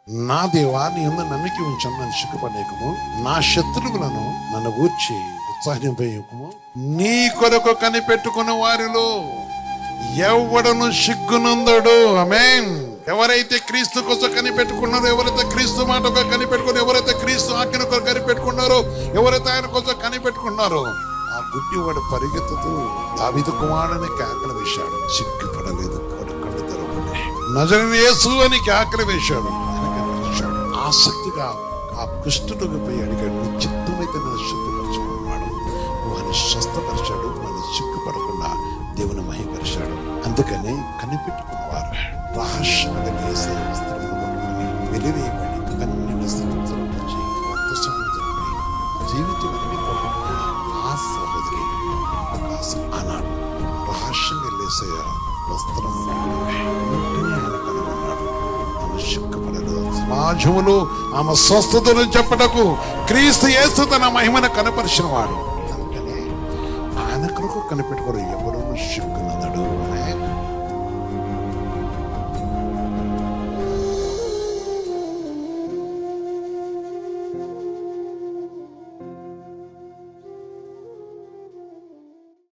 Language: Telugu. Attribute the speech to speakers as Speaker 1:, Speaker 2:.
Speaker 1: నా దేవా నీ యందు నమ్మిక ఉంచాను, నన్ను సిగ్గుపడేయకము. నా శత్రువులను నన్ను గూర్చి ఉత్సాహింపేయకము. నీ కొరకు కనిపెట్టుకున్న వారిలో ఎవడను సిగ్గునందడు. ఆమేన్. ఎవరైతే క్రీస్తు కోసం కనిపెట్టుకున్నారో, ఎవరైతే క్రీస్తు మాట కనిపెట్టుకున్నారో, ఎవరైతే క్రీస్తు ఆజ్ఞ కోసం కనిపెట్టుకున్నారో, ఎవరైతే ఆయన కోసం కనిపెట్టుకున్నారో, ఆ గుడ్డివాడు పరిగెత్తుతూ దావీదు కుమారుని కేకలు వేశాడు. సిగ్గుపడలేదు, వాడు కళ్ళు తెరవబడ్డాయి. నజరేయుడైన యేసు అని కేకలు వేశాడు. ఆయన కనిపించాడు. ఆసక్తిగా ఆ కుష్ఠుడికి పోయి అడిగాడు, నీ చిత్తమైతే నన్ను శుద్ధిపరచుకున్నాడు. వాడిని స్వస్థపరిచాడు. వాడిని సిగ్గుపడకుండా దేవుని మహిమపరిచాడు. అందుకని కనిపెట్టుకున్నవారు రహస్యంగా యేసయ్య వస్త్రములు పట్టుకుని వెలివేయబడి 12 సంవత్సరాల నుంచి కొత్త సంవత్సరం జీవితం పట్టుకున్న ఆ సహోదరి ఆనాడు రహస్యంగా యేసయ్య వస్త్రం ఆయన కనుగొన్నాడు. ఆమె సిగ్గుపడలేదు. సమాజములు ఆమె స్వస్థతను చెప్పటకు క్రీస్తు యేసు తన మహిమను కనపరిచిన వాడు. అందుకనే ఆయన కొరకు కనిపెట్టుకోరు ఎవరు సిగ్గునందడు.